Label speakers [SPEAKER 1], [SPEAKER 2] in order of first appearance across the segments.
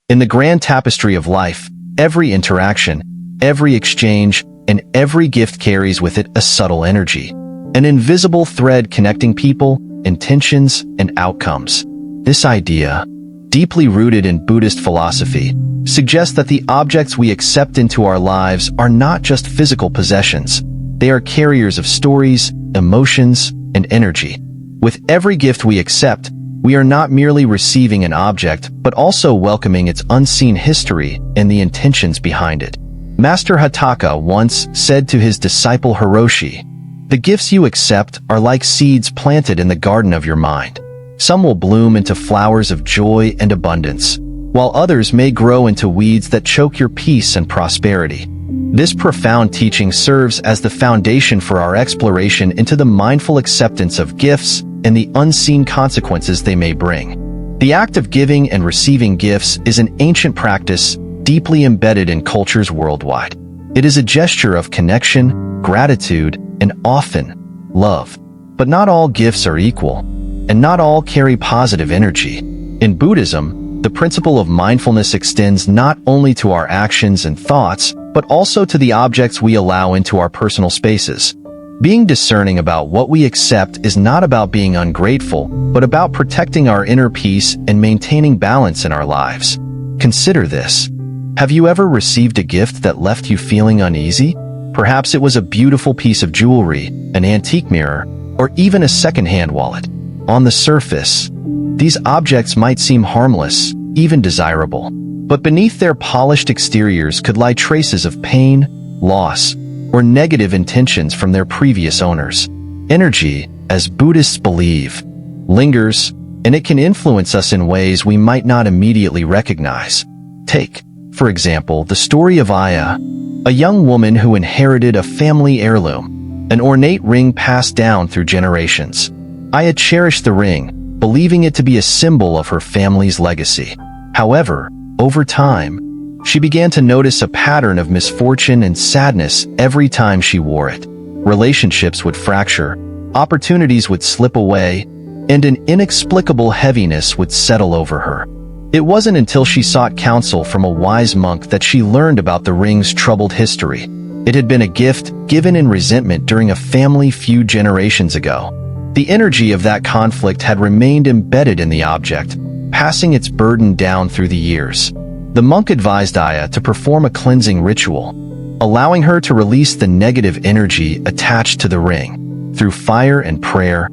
[SPEAKER 1] In the grand tapestry of life, every interaction, every exchange, and every gift carries with it a subtle energy, an invisible thread connecting people, intentions, and outcomes. This idea, deeply rooted in Buddhist philosophy, suggests that the objects we accept into our lives are not just physical possessions. They are carriers of stories, emotions, and energy. With every gift we accept, we are not merely receiving an object, but also welcoming its unseen history and the intentions behind it. Master Hotaka once said to his disciple Hiroshi, "The gifts you accept are like seeds planted in the garden of your mind. Some will bloom into flowers of joy and abundance, while others may grow into weeds that choke your peace and prosperity." This profound teaching serves as the foundation for our exploration into the mindful acceptance of gifts and the unseen consequences they may bring. The act of giving and receiving gifts is an ancient practice deeply embedded in cultures worldwide. It is a gesture of connection, gratitude, and often love. But not all gifts are equal, and not all carry positive energy. In Buddhism, the principle of mindfulness extends not only to our actions and thoughts, but also to the objects we allow into our personal spaces. Being discerning about what we accept is not about being ungrateful, but about protecting our inner peace and maintaining balance in our lives. Consider this. Have you ever received a gift that left you feeling uneasy? Perhaps it was a beautiful piece of jewelry, an antique mirror, or even a second-hand wallet. On the surface, these objects might seem harmless, even desirable, but beneath their polished exteriors could lie traces of pain, loss, or negative intentions from their previous owners. Energy, as Buddhists believe, lingers, and it can influence us in ways we might not immediately recognize. Take, for example, the story of Aya, a young woman who inherited a family heirloom, an ornate ring passed down through generations. Aya cherished the ring, believing it to be a symbol of her family's legacy. However, over time, she began to notice a pattern of misfortune and sadness every time she wore it. Relationships would fracture, opportunities would slip away, and an inexplicable heaviness would settle over her. It wasn't until she sought counsel from a wise monk that she learned about the ring's troubled history. It had been a gift given in resentment during a family feud generations ago. The energy of that conflict had remained embedded in the object, passing its burden down through the years. The monk advised Aya to perform a cleansing ritual, allowing her to release the negative energy attached to the ring. Through fire and prayer,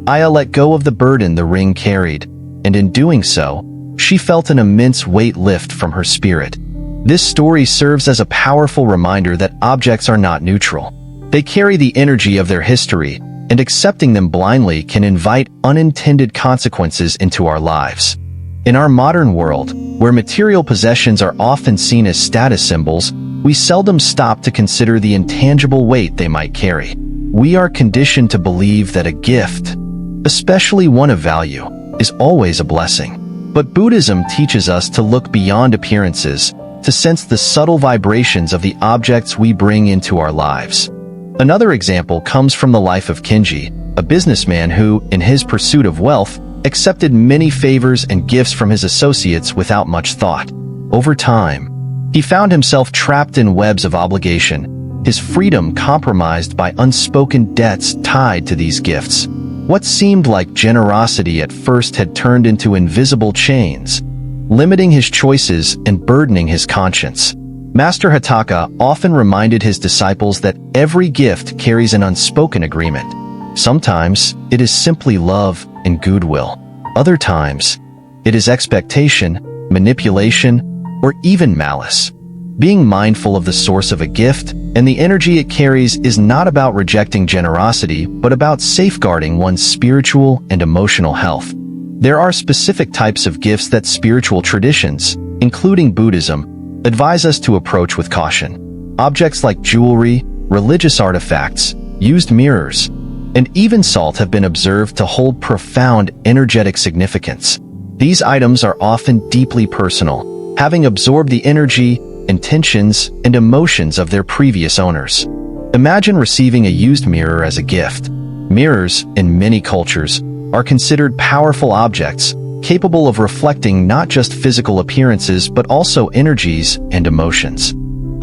[SPEAKER 1] Aya let go of the burden the ring carried, and in doing so, she felt an immense weight lift from her spirit. This story serves as a powerful reminder that objects are not neutral. They carry the energy of their history, and accepting them blindly can invite unintended consequences into our lives. In our modern world, where material possessions are often seen as status symbols, we seldom stop to consider the intangible weight they might carry. We are conditioned to believe that a gift, especially one of value, is always a blessing. But Buddhism teaches us to look beyond appearances, to sense the subtle vibrations of the objects we bring into our lives. Another example comes from the life of Kenji, a businessman who, in his pursuit of wealth, accepted many favors and gifts from his associates without much thought. Over time, he found himself trapped in webs of obligation, his freedom compromised by unspoken debts tied to these gifts. What seemed like generosity at first had turned into invisible chains, limiting his choices and burdening his conscience. Master Hotaka often reminded his disciples that every gift carries an unspoken agreement. Sometimes, it is simply love and goodwill. Other times, it is expectation, manipulation, or even malice. Being mindful of the source of a gift and the energy it carries is not about rejecting generosity, but about safeguarding one's spiritual and emotional health. There are specific types of gifts that spiritual traditions, including Buddhism, advise us to approach with caution. Objects like jewelry, religious artifacts, used mirrors, and even salt have been observed to hold profound energetic significance. These items are often deeply personal, having absorbed the energy, intentions, and emotions of their previous owners. Imagine receiving a used mirror as a gift. Mirrors, in many cultures, are considered powerful objects, capable of reflecting not just physical appearances but also energies and emotions.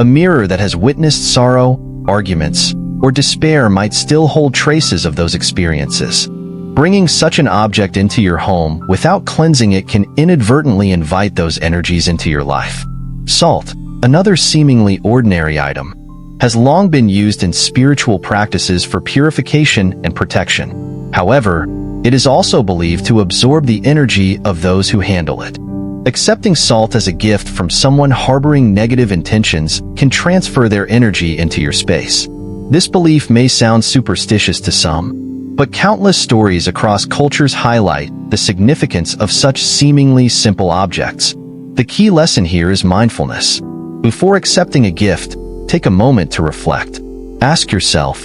[SPEAKER 1] A mirror that has witnessed sorrow, arguments, or despair might still hold traces of those experiences. Bringing such an object into your home without cleansing it can inadvertently invite those energies into your life. Salt, another seemingly ordinary item, has long been used in spiritual practices for purification and protection. However, it is also believed to absorb the energy of those who handle it. Accepting salt as a gift from someone harboring negative intentions can transfer their energy into your space. This belief may sound superstitious to some, but countless stories across cultures highlight the significance of such seemingly simple objects. The key lesson here is mindfulness. Before accepting a gift, take a moment to reflect. Ask yourself,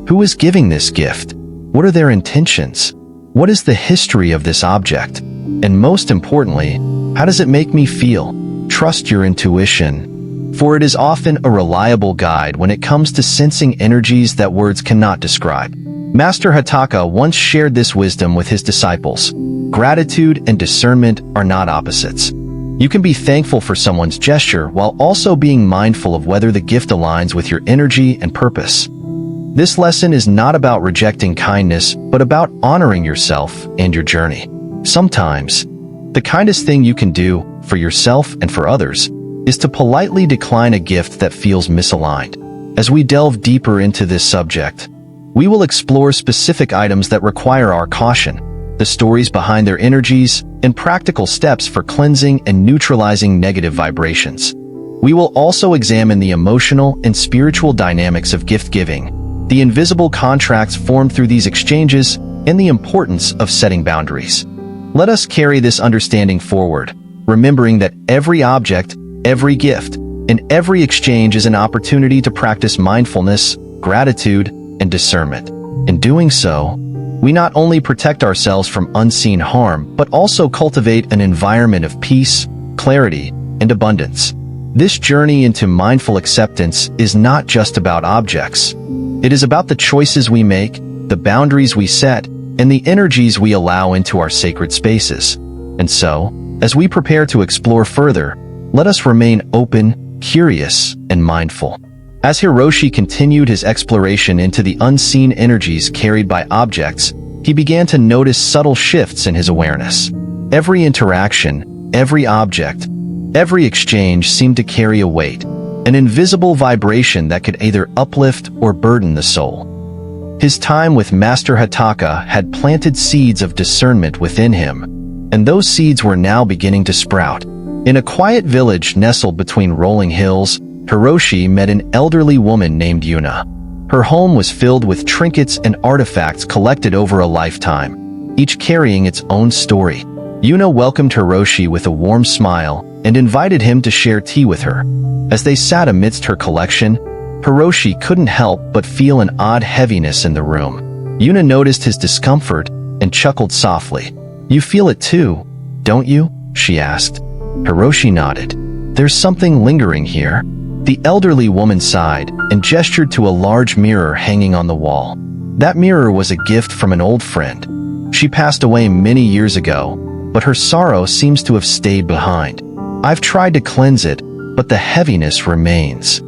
[SPEAKER 1] who is giving this gift? What are their intentions? What is the history of this object? And most importantly, how does it make me feel? Trust your intuition, for it is often a reliable guide when it comes to sensing energies that words cannot describe. Master Hotaka once shared this wisdom with his disciples. Gratitude and discernment are not opposites. You can be thankful for someone's gesture while also being mindful of whether the gift aligns with your energy and purpose. This lesson is not about rejecting kindness, but about honoring yourself and your journey. Sometimes, the kindest thing you can do for yourself and for others is to politely decline a gift that feels misaligned. As we delve deeper into this subject, we will explore specific items that require our caution, the stories behind their energies, and practical steps for cleansing and neutralizing negative vibrations. We will also examine the emotional and spiritual dynamics of gift-giving, the invisible contracts formed through these exchanges, and the importance of setting boundaries. Let us carry this understanding forward, remembering that every object, every gift, and every exchange is an opportunity to practice mindfulness, gratitude, and discernment. In doing so, we not only protect ourselves from unseen harm, but also cultivate an environment of peace, clarity, and abundance. This journey into mindful acceptance is not just about objects. It is about the choices we make, the boundaries we set, and the energies we allow into our sacred spaces. And so, as we prepare to explore further, let us remain open, curious, and mindful. As Hiroshi continued his exploration into the unseen energies carried by objects, he began to notice subtle shifts in his awareness. Every interaction, every object, every exchange seemed to carry a weight, an invisible vibration that could either uplift or burden the soul. His time with Master Hotaka had planted seeds of discernment within him, and those seeds were now beginning to sprout. In a quiet village nestled between rolling hills, Hiroshi met an elderly woman named Yuna. Her home was filled with trinkets and artifacts collected over a lifetime, each carrying its own story. Yuna welcomed Hiroshi with a warm smile and invited him to share tea with her. As they sat amidst her collection, Hiroshi couldn't help but feel an odd heaviness in the room. Yuna noticed his discomfort and chuckled softly. "You feel it too, don't you?" she asked. Hiroshi nodded. "There's something lingering here." The elderly woman sighed and gestured to a large mirror hanging on the wall. That mirror was a gift from an old friend. She passed away many years ago, but her sorrow seems to have stayed behind. I've tried to cleanse it, but the heaviness remains.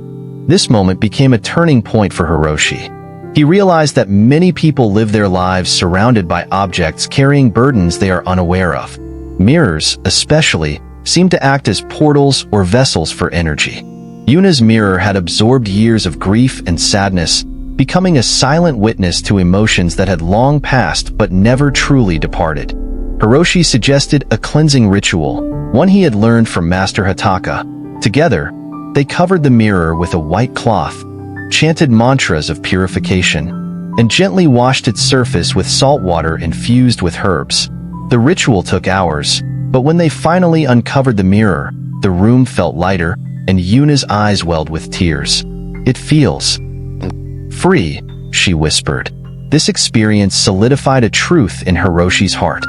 [SPEAKER 1] This moment became a turning point for Hiroshi. He realized that many people live their lives surrounded by objects carrying burdens they are unaware of. Mirrors, especially, seem to act as portals or vessels for energy. Yuna's mirror had absorbed years of grief and sadness, becoming a silent witness to emotions that had long passed but never truly departed. Hiroshi suggested a cleansing ritual, one he had learned from Master Hotaka. Together, they covered the mirror with a white cloth, chanted mantras of purification, and gently washed its surface with salt water infused with herbs. The ritual took hours, but when they finally uncovered the mirror, the room felt lighter, and Yuna's eyes welled with tears. "It feels free," she whispered. This experience solidified a truth in Hiroshi's heart.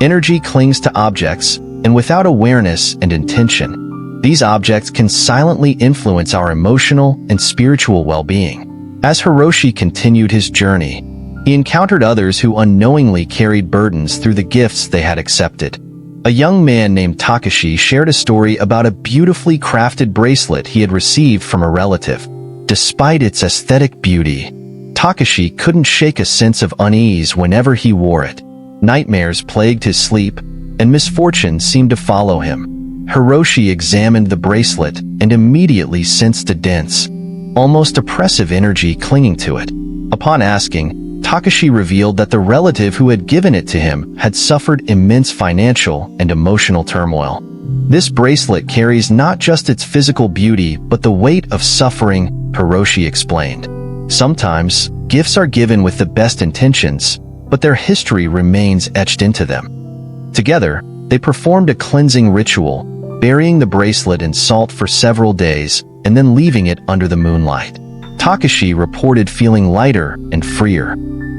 [SPEAKER 1] Energy clings to objects, and without awareness and intention, these objects can silently influence our emotional and spiritual well-being. As Hiroshi continued his journey, he encountered others who unknowingly carried burdens through the gifts they had accepted. A young man named Takashi shared a story about a beautifully crafted bracelet he had received from a relative. Despite its aesthetic beauty, Takashi couldn't shake a sense of unease whenever he wore it. Nightmares plagued his sleep, and misfortune seemed to follow him. Hiroshi examined the bracelet and immediately sensed a dense, almost oppressive energy clinging to it. Upon asking, Takashi revealed that the relative who had given it to him had suffered immense financial and emotional turmoil. This bracelet carries not just its physical beauty but the weight of suffering, Hiroshi explained. Sometimes, gifts are given with the best intentions, but their history remains etched into them. Together, they performed a cleansing ritual, burying the bracelet in salt for several days and then leaving it under the moonlight. Takashi reported feeling lighter and freer,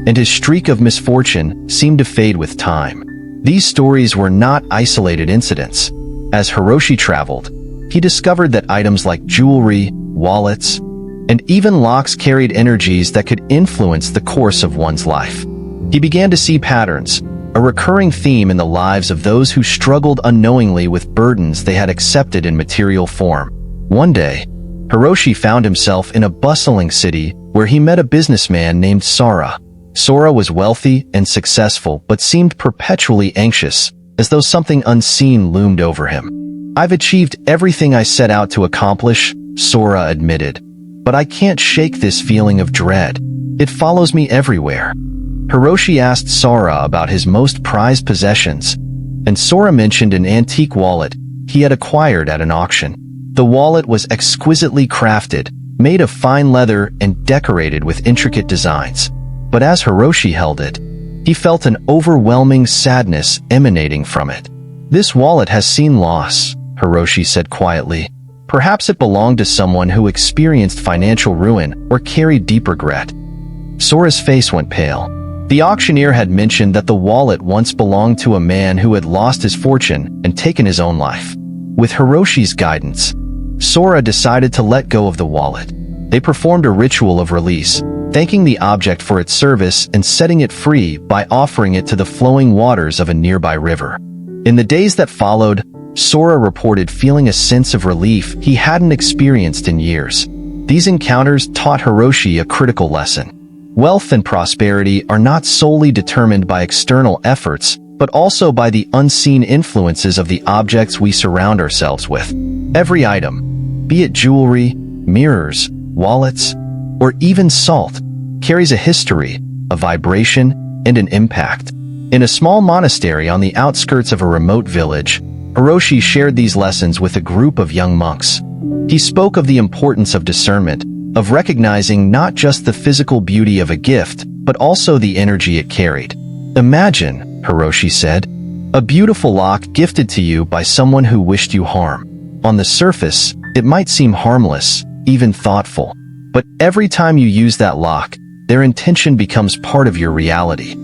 [SPEAKER 1] and his streak of misfortune seemed to fade with time. These stories were not isolated incidents. As Hiroshi traveled, he discovered that items like jewelry, wallets, and even locks carried energies that could influence the course of one's life. He began to see patterns, a recurring theme in the lives of those who struggled unknowingly with burdens they had accepted in material form. One day, Hiroshi found himself in a bustling city where he met a businessman named Sora. Sora was wealthy and successful but seemed perpetually anxious, as though something unseen loomed over him. "I've achieved everything I set out to accomplish," Sora admitted, "but I can't shake this feeling of dread. It follows me everywhere." Hiroshi asked Sora about his most prized possessions, and Sora mentioned an antique wallet he had acquired at an auction. The wallet was exquisitely crafted, made of fine leather and decorated with intricate designs. But as Hiroshi held it, he felt an overwhelming sadness emanating from it. "This wallet has seen loss," Hiroshi said quietly. "Perhaps it belonged to someone who experienced financial ruin or carried deep regret." Sora's face went pale. The auctioneer had mentioned that the wallet once belonged to a man who had lost his fortune and taken his own life. With Hiroshi's guidance, Sora decided to let go of the wallet. They performed a ritual of release, thanking the object for its service and setting it free by offering it to the flowing waters of a nearby river. In the days that followed, Sora reported feeling a sense of relief he hadn't experienced in years. These encounters taught Hiroshi a critical lesson. Wealth and prosperity are not solely determined by external efforts, but also by the unseen influences of the objects we surround ourselves with. Every item, be it jewelry, mirrors, wallets, or even salt, carries a history, a vibration, and an impact. In a small monastery on the outskirts of a remote village, Hiroshi shared these lessons with a group of young monks. He spoke of the importance of discernment, of recognizing not just the physical beauty of a gift, but also the energy it carried. "Imagine," Hiroshi said, "a beautiful lock gifted to you by someone who wished you harm. On the surface, it might seem harmless, even thoughtful. But every time you use that lock, their intention becomes part of your reality."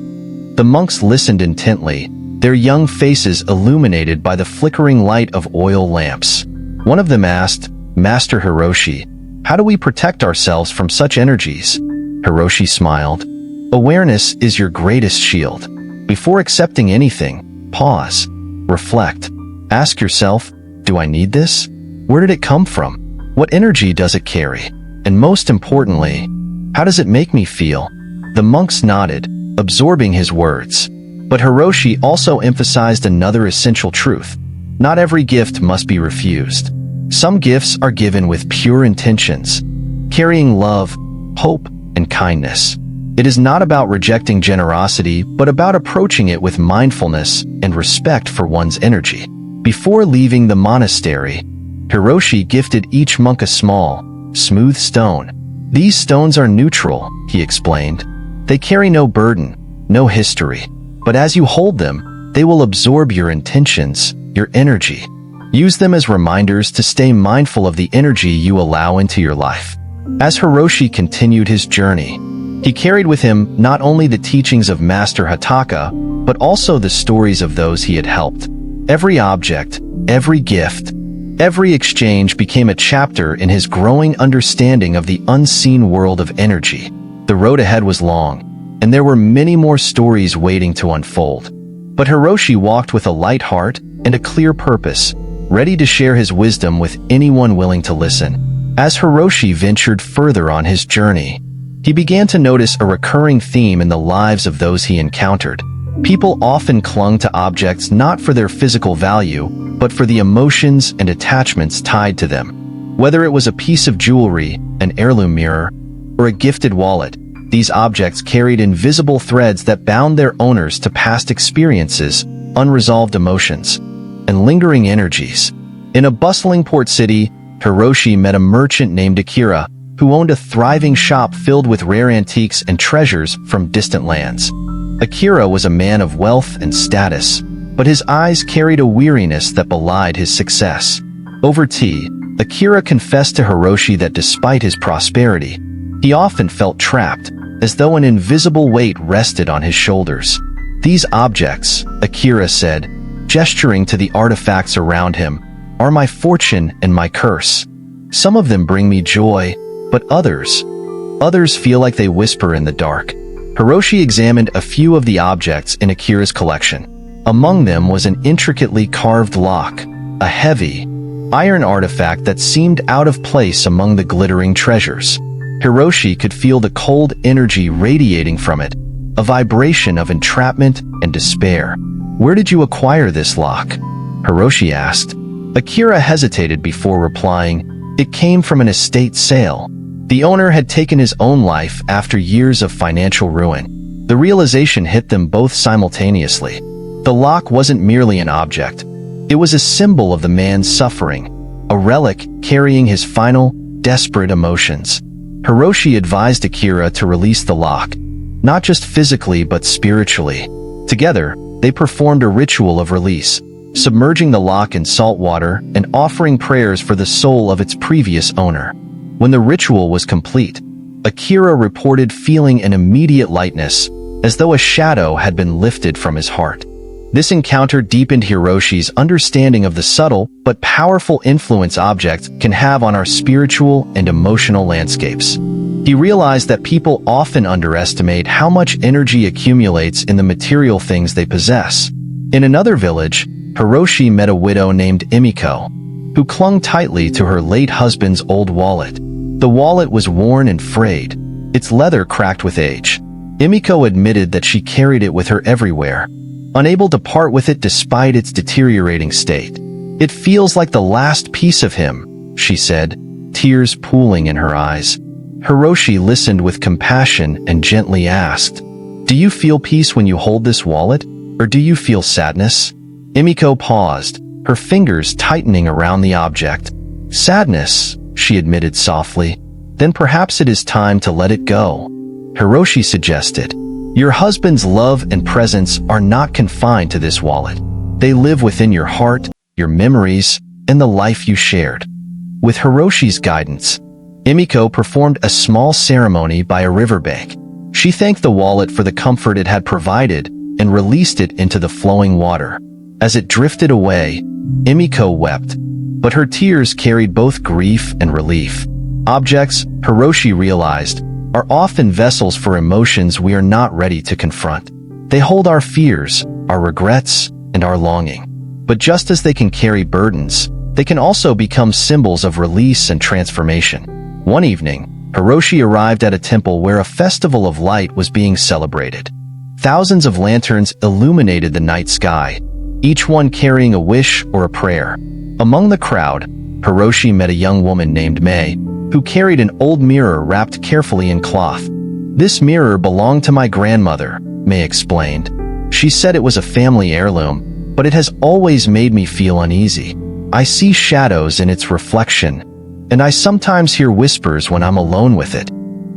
[SPEAKER 1] The monks listened intently, their young faces illuminated by the flickering light of oil lamps. One of them asked, "Master Hiroshi, how do we protect ourselves from such energies?" Hiroshi smiled. "Awareness is your greatest shield. Before accepting anything, pause, reflect. Ask yourself, do I need this? Where did it come from? What energy does it carry? And most importantly, how does it make me feel?" The monks nodded, absorbing his words. But Hiroshi also emphasized another essential truth. Not every gift must be refused. Some gifts are given with pure intentions, carrying love, hope, and kindness. It is not about rejecting generosity, but about approaching it with mindfulness and respect for one's energy. Before leaving the monastery, Hiroshi gifted each monk a small, smooth stone. "These stones are neutral," he explained. "They carry no burden, no history. But as you hold them, they will absorb your intentions, your energy. Use them as reminders to stay mindful of the energy you allow into your life." As Hiroshi continued his journey, he carried with him not only the teachings of Master Hotaka, but also the stories of those he had helped. Every object, every gift, every exchange became a chapter in his growing understanding of the unseen world of energy. The road ahead was long, and there were many more stories waiting to unfold. But Hiroshi walked with a light heart, and a clear purpose, ready to share his wisdom with anyone willing to listen. As Hiroshi ventured further on his journey, he began to notice a recurring theme in the lives of those he encountered. People often clung to objects not for their physical value, but for the emotions and attachments tied to them. Whether it was a piece of jewelry, an heirloom mirror, or a gifted wallet, these objects carried invisible threads that bound their owners to past experiences, unresolved emotions, and lingering energies. In a bustling port city, Hiroshi met a merchant named Akira, who owned a thriving shop filled with rare antiques and treasures from distant lands. Akira was a man of wealth and status, but his eyes carried a weariness that belied his success. Over tea, Akira confessed to Hiroshi that despite his prosperity, he often felt trapped, as though an invisible weight rested on his shoulders. "These objects," Akira said, gesturing to the artifacts around him, "are my fortune and my curse. Some of them bring me joy, but others feel like they whisper in the dark." Hiroshi examined a few of the objects in Akira's collection. Among them was an intricately carved lock, a heavy, iron artifact that seemed out of place among the glittering treasures. Hiroshi could feel the cold energy radiating from it, a vibration of entrapment and despair. "Where did you acquire this lock?" Hiroshi asked. Akira hesitated before replying, "It came from an estate sale." The owner had taken his own life after years of financial ruin. The realization hit them both simultaneously. The lock wasn't merely an object. It was a symbol of the man's suffering, a relic carrying his final, desperate emotions. Hiroshi advised Akira to release the lock, not just physically but spiritually. Together, they performed a ritual of release, submerging the lock in salt water and offering prayers for the soul of its previous owner. When the ritual was complete, Akira reported feeling an immediate lightness, as though a shadow had been lifted from his heart. This encounter deepened Hiroshi's understanding of the subtle but powerful influence objects can have on our spiritual and emotional landscapes. He realized that people often underestimate how much energy accumulates in the material things they possess. In another village, Hiroshi met a widow named Emiko, who clung tightly to her late husband's old wallet. The wallet was worn and frayed, its leather cracked with age. Emiko admitted that she carried it with her everywhere, unable to part with it despite its deteriorating state. "It feels like the last piece of him," she said, tears pooling in her eyes. Hiroshi listened with compassion and gently asked, "Do you feel peace when you hold this wallet, or do you feel sadness?" Emiko paused, her fingers tightening around the object. "Sadness," she admitted softly. "Then perhaps it is time to let it go," Hiroshi suggested. "Your husband's love and presence are not confined to this wallet. They live within your heart, your memories, and the life you shared." With Hiroshi's guidance, Emiko performed a small ceremony by a riverbank. She thanked the wallet for the comfort it had provided and released it into the flowing water. As it drifted away, Emiko wept, but her tears carried both grief and relief. Objects, Hiroshi realized, are often vessels for emotions we are not ready to confront. They hold our fears, our regrets, and our longing. But just as they can carry burdens, they can also become symbols of release and transformation. One evening, Hiroshi arrived at a temple where a festival of light was being celebrated. Thousands of lanterns illuminated the night sky, each one carrying a wish or a prayer. Among the crowd, Hiroshi met a young woman named May, who carried an old mirror wrapped carefully in cloth. "This mirror belonged to my grandmother," May explained. "She said it was a family heirloom, but it has always made me feel uneasy. I see shadows in its reflection, and I sometimes hear whispers when I'm alone with it."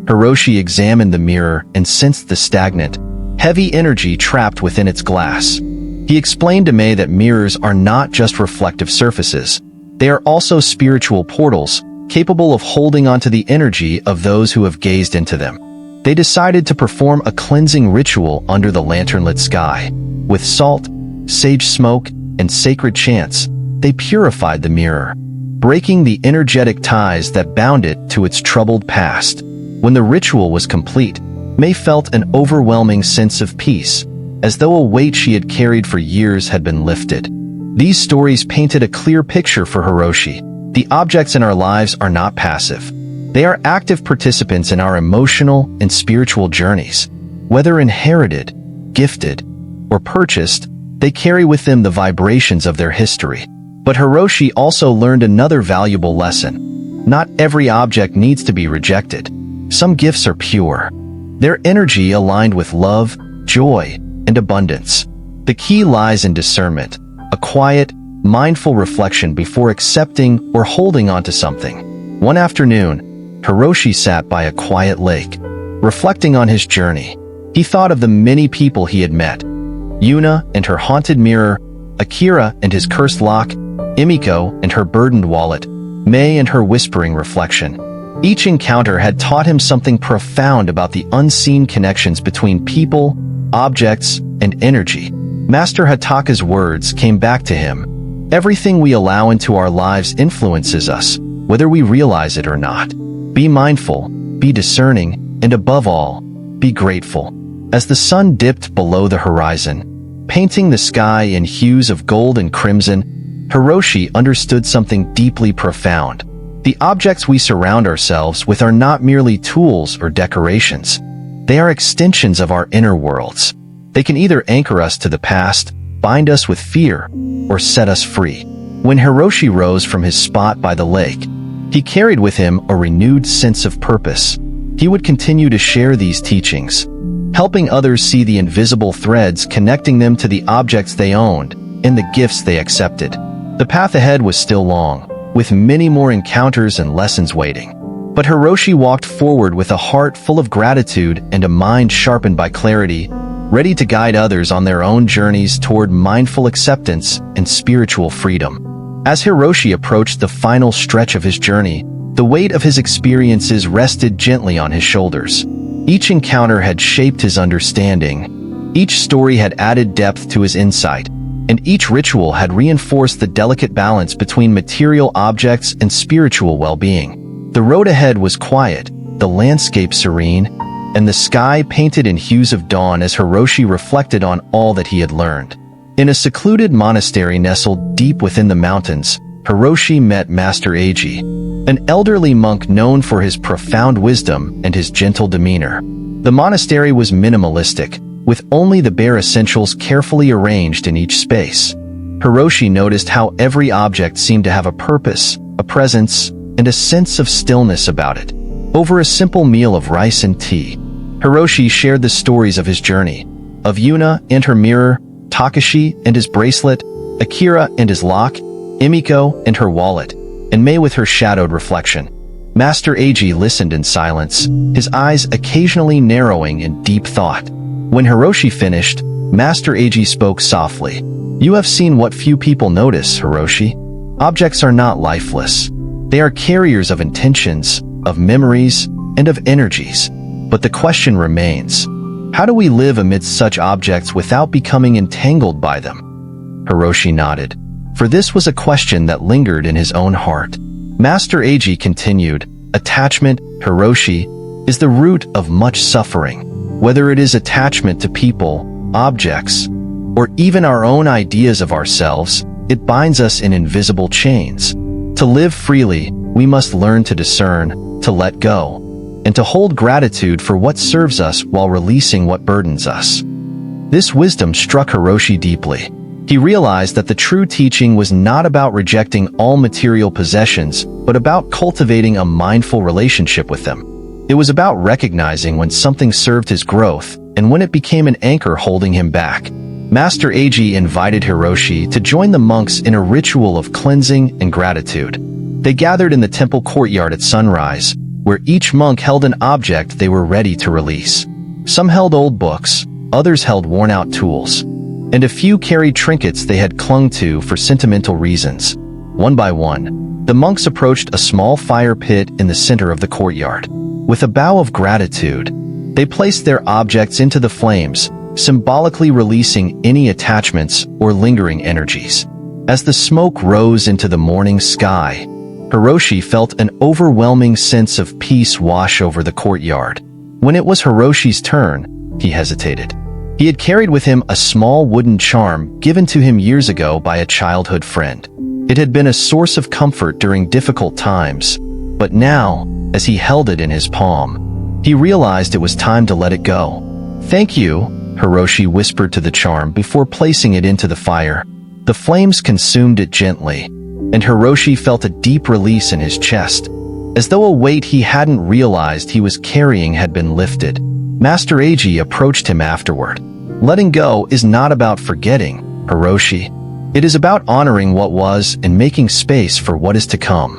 [SPEAKER 1] Hiroshi examined the mirror and sensed the stagnant, heavy energy trapped within its glass. He explained to May that mirrors are not just reflective surfaces. They are also spiritual portals, capable of holding onto the energy of those who have gazed into them. They decided to perform a cleansing ritual under the lantern-lit sky. With salt, sage smoke, and sacred chants, they purified the mirror, breaking the energetic ties that bound it to its troubled past. When the ritual was complete, May felt an overwhelming sense of peace, as though a weight she had carried for years had been lifted. These stories painted a clear picture for Hiroshi. The objects in our lives are not passive. They are active participants in our emotional and spiritual journeys. Whether inherited, gifted, or purchased, they carry with them the vibrations of their history. But Hiroshi also learned another valuable lesson. Not every object needs to be rejected. Some gifts are pure. Their energy aligned with love, joy, and abundance. The key lies in discernment, a quiet, mindful reflection before accepting or holding onto something. One afternoon, Hiroshi sat by a quiet lake, reflecting on his journey. He thought of the many people he had met. Yuna and her haunted mirror, Akira and his cursed lock, Emiko and her burdened wallet, Mei and her whispering reflection. Each encounter had taught him something profound about the unseen connections between people, objects, and energy. Master Hotaka's words came back to him. Everything we allow into our lives influences us, whether we realize it or not. Be mindful, be discerning, and above all, be grateful. As the sun dipped below the horizon, painting the sky in hues of gold and crimson, Hiroshi understood something deeply profound. The objects we surround ourselves with are not merely tools or decorations. They are extensions of our inner worlds. They can either anchor us to the past, bind us with fear, or set us free. When Hiroshi rose from his spot by the lake, he carried with him a renewed sense of purpose. He would continue to share these teachings, helping others see the invisible threads connecting them to the objects they owned and the gifts they accepted. The path ahead was still long, with many more encounters and lessons waiting. But Hiroshi walked forward with a heart full of gratitude and a mind sharpened by clarity, ready to guide others on their own journeys toward mindful acceptance and spiritual freedom. As Hiroshi approached the final stretch of his journey, the weight of his experiences rested gently on his shoulders. Each encounter had shaped his understanding, each story had added depth to his insight, and each ritual had reinforced the delicate balance between material objects and spiritual well-being. The road ahead was quiet, the landscape serene, and the sky painted in hues of dawn as Hiroshi reflected on all that he had learned. In a secluded monastery nestled deep within the mountains, Hiroshi met Master Eiji, an elderly monk known for his profound wisdom and his gentle demeanor. The monastery was minimalistic, with only the bare essentials carefully arranged in each space. Hiroshi noticed how every object seemed to have a purpose, a presence, and a sense of stillness about it. Over a simple meal of rice and tea, Hiroshi shared the stories of his journey, of Yuna and her mirror, Takashi and his bracelet, Akira and his lock, Emiko and her wallet, and Mei with her shadowed reflection. Master Eiji listened in silence, his eyes occasionally narrowing in deep thought. When Hiroshi finished, Master Eiji spoke softly. "You have seen what few people notice, Hiroshi. Objects are not lifeless. They are carriers of intentions, of memories, and of energies. But the question remains, how do we live amidst such objects without becoming entangled by them?" Hiroshi nodded, for this was a question that lingered in his own heart. Master Eiji continued, "Attachment, Hiroshi, is the root of much suffering. Whether it is attachment to people, objects, or even our own ideas of ourselves, it binds us in invisible chains. To live freely, we must learn to discern, to let go, and to hold gratitude for what serves us while releasing what burdens us." This wisdom struck Hiroshi deeply. He realized that the true teaching was not about rejecting all material possessions, but about cultivating a mindful relationship with them. It was about recognizing when something served his growth and when it became an anchor holding him back. Master Eiji invited Hiroshi to join the monks in a ritual of cleansing and gratitude. They gathered in the temple courtyard at sunrise, where each monk held an object they were ready to release. Some held old books, others held worn-out tools, and a few carried trinkets they had clung to for sentimental reasons. One by one, the monks approached a small fire pit in the center of the courtyard. With a bow of gratitude, they placed their objects into the flames, symbolically releasing any attachments or lingering energies. As the smoke rose into the morning sky, Hiroshi felt an overwhelming sense of peace wash over the courtyard. When it was Hiroshi's turn, he hesitated. He had carried with him a small wooden charm given to him years ago by a childhood friend. It had been a source of comfort during difficult times, but now, as he held it in his palm, he realized it was time to let it go. "Thank you," Hiroshi whispered to the charm before placing it into the fire. The flames consumed it gently, and Hiroshi felt a deep release in his chest, as though a weight he hadn't realized he was carrying had been lifted. Master Eiji approached him afterward. "Letting go is not about forgetting, Hiroshi. It is about honoring what was and making space for what is to come."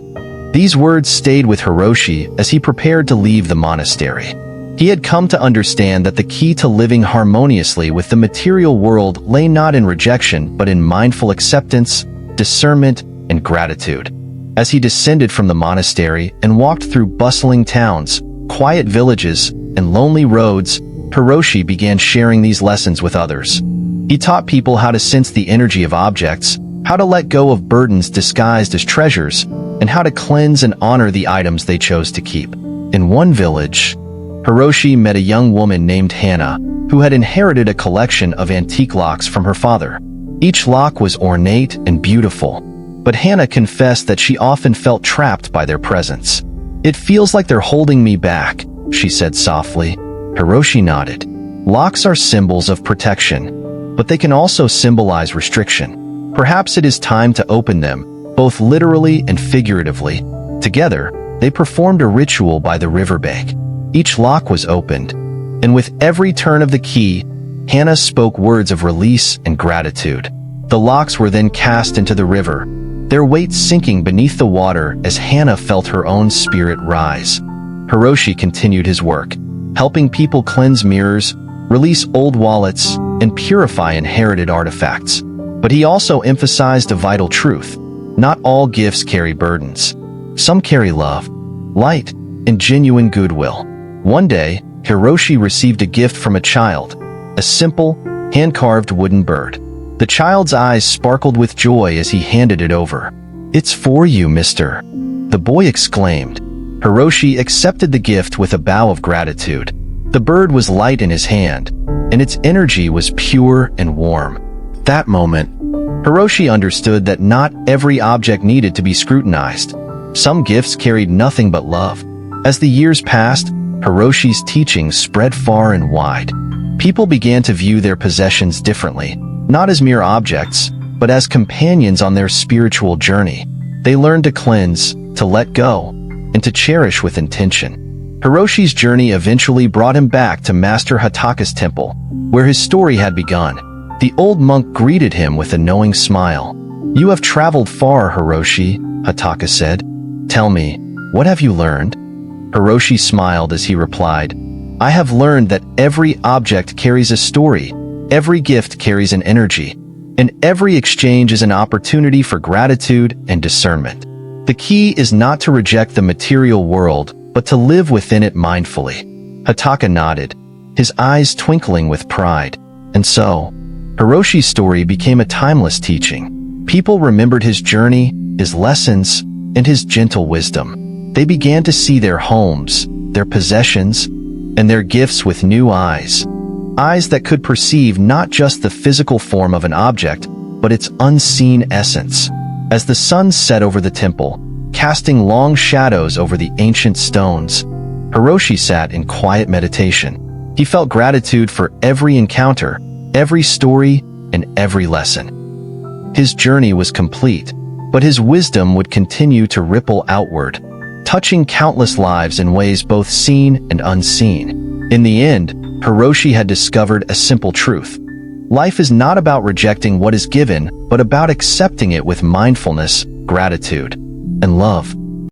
[SPEAKER 1] These words stayed with Hiroshi as he prepared to leave the monastery. He had come to understand that the key to living harmoniously with the material world lay not in rejection but in mindful acceptance, discernment, and gratitude. As he descended from the monastery and walked through bustling towns, quiet villages, and lonely roads, Hiroshi began sharing these lessons with others. He taught people how to sense the energy of objects, how to let go of burdens disguised as treasures, and how to cleanse and honor the items they chose to keep. In one village, Hiroshi met a young woman named Hannah, who had inherited a collection of antique locks from her father. Each lock was ornate and beautiful, but Hannah confessed that she often felt trapped by their presence. "It feels like they're holding me back," she said softly. Hiroshi nodded. Locks are symbols of protection, but they can also symbolize restriction. Perhaps it is time to open them, both literally and figuratively. Together, they performed a ritual by the riverbank. Each lock was opened, and with every turn of the key, Hannah spoke words of release and gratitude. The locks were then cast into the river, their weight sinking beneath the water as Hannah felt her own spirit rise. Hiroshi continued his work, helping people cleanse mirrors, release old wallets, and purify inherited artifacts. But he also emphasized a vital truth. Not all gifts carry burdens. Some carry love, light, and genuine goodwill. One day, Hiroshi received a gift from a child, a simple, hand-carved wooden bird. The child's eyes sparkled with joy as he handed it over. "It's for you, mister," the boy exclaimed. Hiroshi accepted the gift with a bow of gratitude. The bird was light in his hand, and its energy was pure and warm. That moment, Hiroshi understood that not every object needed to be scrutinized. Some gifts carried nothing but love. As the years passed, Hiroshi's teachings spread far and wide. People began to view their possessions differently, not as mere objects, but as companions on their spiritual journey. They learned to cleanse, to let go, and to cherish with intention. Hiroshi's journey eventually brought him back to Master Hotaka's temple, where his story had begun. The old monk greeted him with a knowing smile. "You have traveled far, Hiroshi," Hotaka said. "Tell me, what have you learned?" Hiroshi smiled as he replied, "I have learned that every object carries a story, every gift carries an energy, and every exchange is an opportunity for gratitude and discernment. The key is not to reject the material world, but to live within it mindfully." Hotaka nodded, his eyes twinkling with pride. And so, Hiroshi's story became a timeless teaching. People remembered his journey, his lessons, and his gentle wisdom. They began to see their homes, their possessions, and their gifts with new eyes. Eyes that could perceive not just the physical form of an object, but its unseen essence. As the sun set over the temple, casting long shadows over the ancient stones, Hiroshi sat in quiet meditation. He felt gratitude for every encounter, every story, and every lesson. His journey was complete, but his wisdom would continue to ripple outward, touching countless lives in ways both seen and unseen. In the end, Hiroshi had discovered a simple truth. Life is not about rejecting what is given, but about accepting it with mindfulness, gratitude, and love.